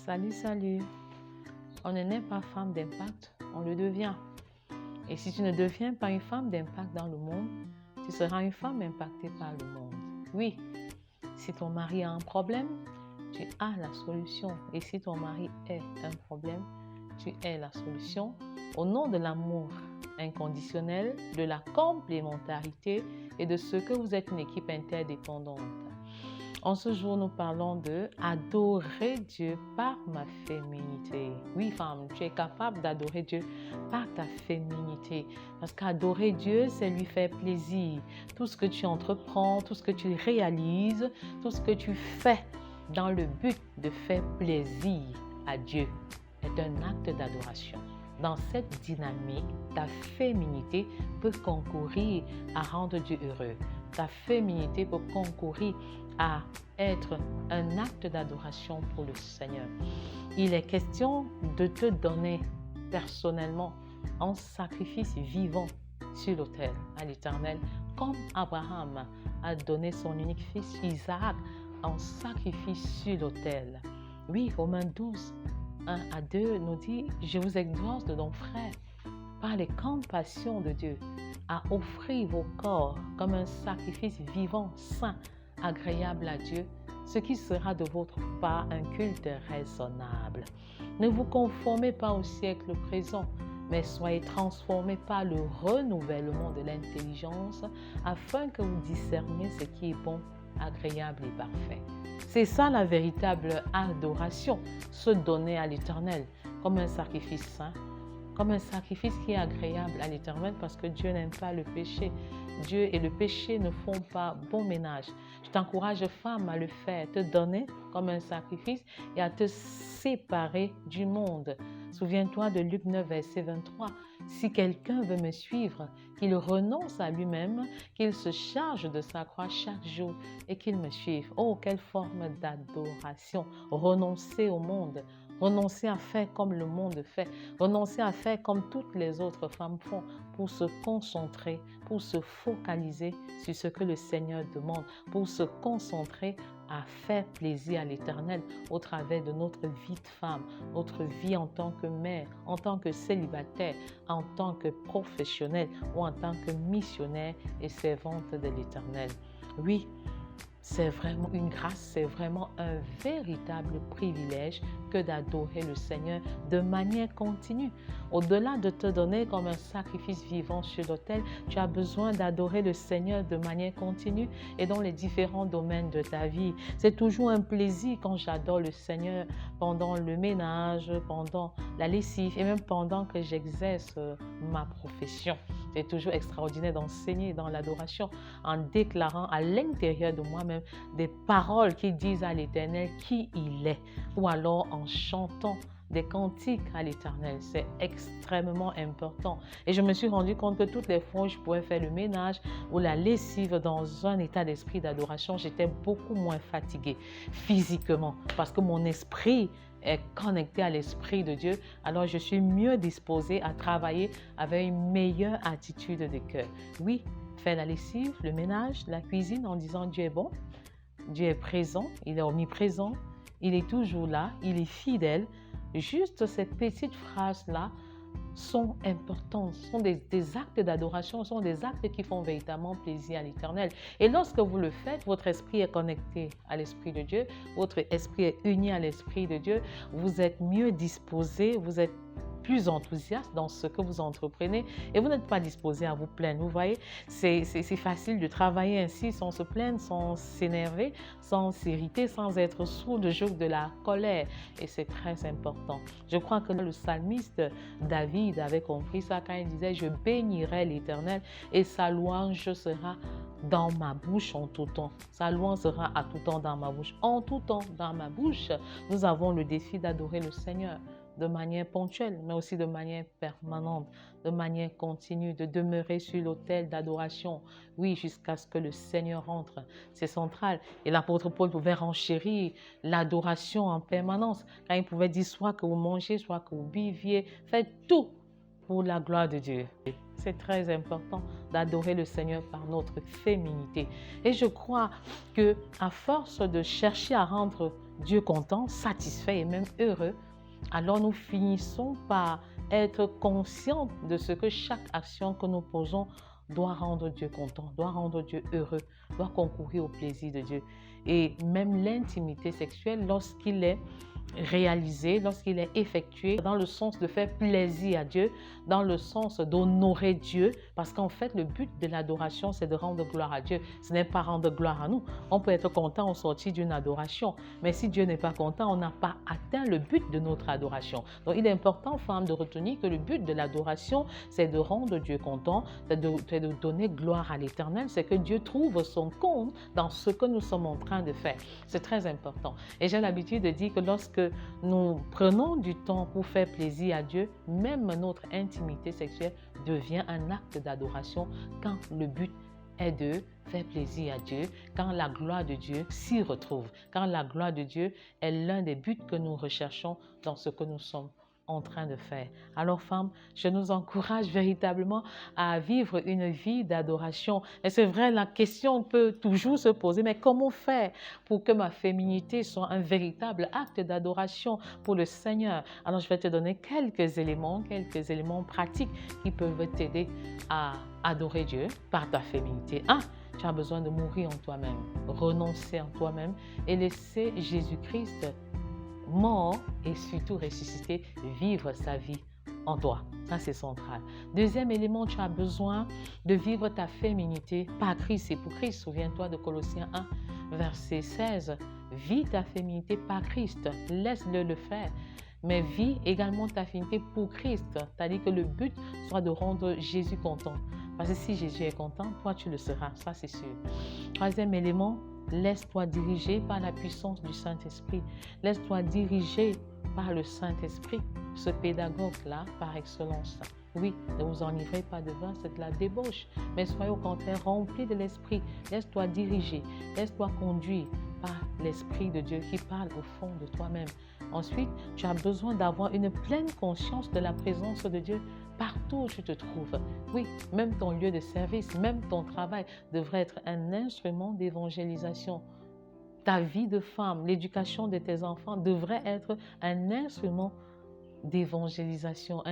Salut, salut. On ne naît pas femme d'impact, on le devient. Et si tu ne deviens pas une femme d'impact dans le monde, tu seras une femme impactée par le monde. Oui, si ton mari a un problème, tu as la solution. Et si ton mari est un problème, tu es la solution. Au nom de l'amour inconditionnel, de la complémentarité et de ce que vous êtes une équipe interdépendante. En ce jour, nous parlons de adorer Dieu par ma féminité. Oui, femme, tu es capable d'adorer Dieu par ta féminité. Parce qu'adorer Dieu, c'est lui faire plaisir. Tout ce que tu entreprends, tout ce que tu réalises, tout ce que tu fais dans le but de faire plaisir à Dieu est un acte d'adoration. Dans cette dynamique, ta féminité peut concourir à rendre Dieu heureux. Ta féminité peut concourir à être un acte d'adoration pour le Seigneur. Il est question de te donner personnellement un sacrifice vivant sur l'autel à l'Éternel, comme Abraham a donné son unique fils Isaac en sacrifice sur l'autel. Oui, Romains 12, 1 à 2 nous dit « Je vous exhorte donc, frères, par les compassions de Dieu, à offrir vos corps comme un sacrifice vivant, saint, agréable à Dieu, ce qui sera de votre part un culte raisonnable. Ne vous conformez pas au siècle présent, mais soyez transformés par le renouvellement de l'intelligence, afin que vous discerniez ce qui est bon, agréable et parfait. » C'est ça la véritable adoration, se donner à l'Éternel comme un sacrifice saint, comme un sacrifice qui est agréable à l'Éternel, parce que Dieu n'aime pas le péché. Dieu et le péché ne font pas bon ménage. Je t'encourage, femme, à le faire, te donner comme un sacrifice et à te séparer du monde. Souviens-toi de Luc 9, verset 23. Si quelqu'un veut me suivre, qu'il renonce à lui-même, qu'il se charge de sa croix chaque jour et qu'il me suive. Oh, quelle forme d'adoration! Renoncer au monde. Renoncer à faire comme le monde fait, renoncer à faire comme toutes les autres femmes font pour se concentrer, pour se focaliser sur ce que le Seigneur demande, pour se concentrer à faire plaisir à l'Éternel au travers de notre vie de femme, notre vie en tant que mère, en tant que célibataire, en tant que professionnelle ou en tant que missionnaire et servante de l'Éternel. Oui, c'est vraiment une grâce, c'est vraiment un véritable privilège que d'adorer le Seigneur de manière continue. Au-delà de te donner comme un sacrifice vivant sur l'autel, tu as besoin d'adorer le Seigneur de manière continue et dans les différents domaines de ta vie. C'est toujours un plaisir quand j'adore le Seigneur pendant le ménage, pendant la lessive et même pendant que j'exerce ma profession. C'est toujours extraordinaire d'enseigner dans l'adoration en déclarant à l'intérieur de moi-même des paroles qui disent à l'Éternel qui il est, ou alors en chantant des cantiques à l'Éternel. C'est extrêmement important. Et je me suis rendu compte que toutes les fois où je pouvais faire le ménage ou la lessive dans un état d'esprit d'adoration, j'étais beaucoup moins fatiguée physiquement parce que mon esprit est connecté à l'Esprit de Dieu, alors je suis mieux disposée à travailler avec une meilleure attitude de cœur. Oui, faire la lessive, le ménage, la cuisine en disant Dieu est bon, Dieu est présent, il est omniprésent, il est toujours là, il est fidèle. Juste ces petites phrases-là sont importantes, sont des actes d'adoration, sont des actes qui font véritablement plaisir à l'Éternel. Et lorsque vous le faites, votre esprit est connecté à l'Esprit de Dieu, votre esprit est uni à l'Esprit de Dieu, vous êtes mieux disposé, vous êtes plus enthousiaste dans ce que vous entreprenez et vous n'êtes pas disposé à vous plaindre. Vous voyez, c'est facile de travailler ainsi sans se plaindre, sans s'énerver, sans s'irriter, sans être sous le joug de la colère. Et c'est très important. Je crois que le psalmiste David avait compris ça quand il disait « Je bénirai l'Éternel et sa louange sera dans ma bouche en tout temps. Sa louange sera à tout temps dans ma bouche. En tout temps dans ma bouche, nous avons le défi d'adorer le Seigneur de manière ponctuelle, mais aussi de manière permanente, de manière continue, de demeurer sur l'autel d'adoration, oui, jusqu'à ce que le Seigneur entre. C'est central. Et l'apôtre Paul pouvait renchérir l'adoration en permanence, quand il pouvait dire soit que vous mangez, soit que vous buviez, faites tout pour la gloire de Dieu. C'est très important d'adorer le Seigneur par notre féminité. Et je crois que à force de chercher à rendre Dieu content, satisfait et même heureux, alors nous finissons par être conscients de ce que chaque action que nous posons doit rendre Dieu content, doit rendre Dieu heureux, doit concourir au plaisir de Dieu. Et même l'intimité sexuelle, lorsqu'il est réalisé, lorsqu'il est effectué dans le sens de faire plaisir à Dieu, dans le sens d'honorer Dieu, parce qu'en fait, le but de l'adoration, c'est de rendre gloire à Dieu. Ce n'est pas rendre gloire à nous. On peut être content au sortir d'une adoration, mais si Dieu n'est pas content, on n'a pas atteint le but de notre adoration. Donc, il est important, femme, de retenir que le but de l'adoration, c'est de rendre Dieu content, c'est de donner gloire à l'Éternel, c'est que Dieu trouve son compte dans ce que nous sommes en train de faire. C'est très important. Et j'ai l'habitude de dire que lorsque nous prenons du temps pour faire plaisir à Dieu, même notre intimité sexuelle devient un acte d'adoration quand le but est de faire plaisir à Dieu, quand la gloire de Dieu s'y retrouve, quand la gloire de Dieu est l'un des buts que nous recherchons dans ce que nous sommes en train de faire. Alors, femmes, je nous encourage véritablement à vivre une vie d'adoration. Et c'est vrai, la question peut toujours se poser, mais comment faire pour que ma féminité soit un véritable acte d'adoration pour le Seigneur? Alors, je vais te donner quelques éléments pratiques qui peuvent t'aider à adorer Dieu par ta féminité. 1. Tu as besoin de mourir en toi-même, renoncer en toi-même et laisser Jésus-Christ mort et surtout ressuscité, vivre sa vie en toi. Ça, c'est central. Deuxième élément, tu as besoin de vivre ta féminité par Christ et pour Christ. Souviens-toi de Colossiens 1, verset 16. Vis ta féminité par Christ. Laisse-le le faire. Mais vis également ta féminité pour Christ. C'est-à-dire que le but soit de rendre Jésus content. Parce que si Jésus est content, toi, tu le seras. Ça, c'est sûr. Troisième élément, laisse-toi diriger par la puissance du Saint-Esprit. Laisse-toi diriger par le Saint-Esprit, ce pédagogue-là par excellence. Oui, ne vous enivrez pas de vin, c'est de la débauche, mais soyez au contraire remplis de l'Esprit. Laisse-toi diriger, laisse-toi conduire par l'Esprit de Dieu qui parle au fond de toi-même. Ensuite, tu as besoin d'avoir une pleine conscience de la présence de Dieu partout où tu te trouves. Oui, même ton lieu de service, même ton travail devrait être un instrument d'évangélisation. Ta vie de femme, l'éducation de tes enfants devrait être un instrument d'évangélisation,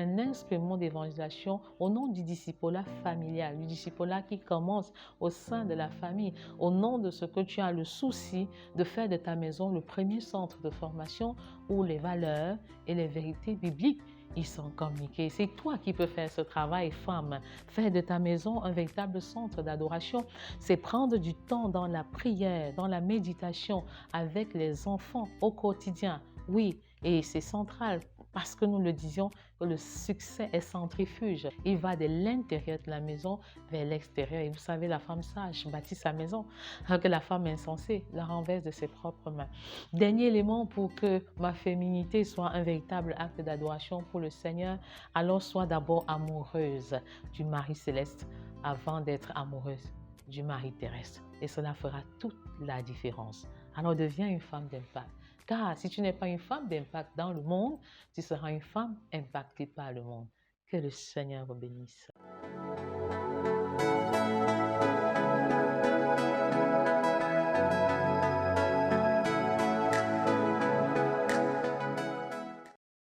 au nom du discipulat familial, du discipulat qui commence au sein de la famille, au nom de ce que tu as le souci de faire de ta maison le premier centre de formation où les valeurs et les vérités bibliques y sont communiquées. C'est toi qui peux faire ce travail, femme. Faire de ta maison un véritable centre d'adoration, c'est prendre du temps dans la prière, dans la méditation avec les enfants au quotidien. Oui, et c'est central parce que nous le disions, que le succès est centrifuge. Il va de l'intérieur de la maison vers l'extérieur. Et vous savez, la femme sage bâtit sa maison, alors que la femme insensée la renverse de ses propres mains. Dernier élément pour que ma féminité soit un véritable acte d'adoration pour le Seigneur, alors sois d'abord amoureuse du mari céleste avant d'être amoureuse du mari terrestre. Et cela fera toute la différence. Alors deviens une femme d'impact. Car si tu n'es pas une femme d'impact dans le monde, tu seras une femme impactée par le monde. Que le Seigneur vous bénisse.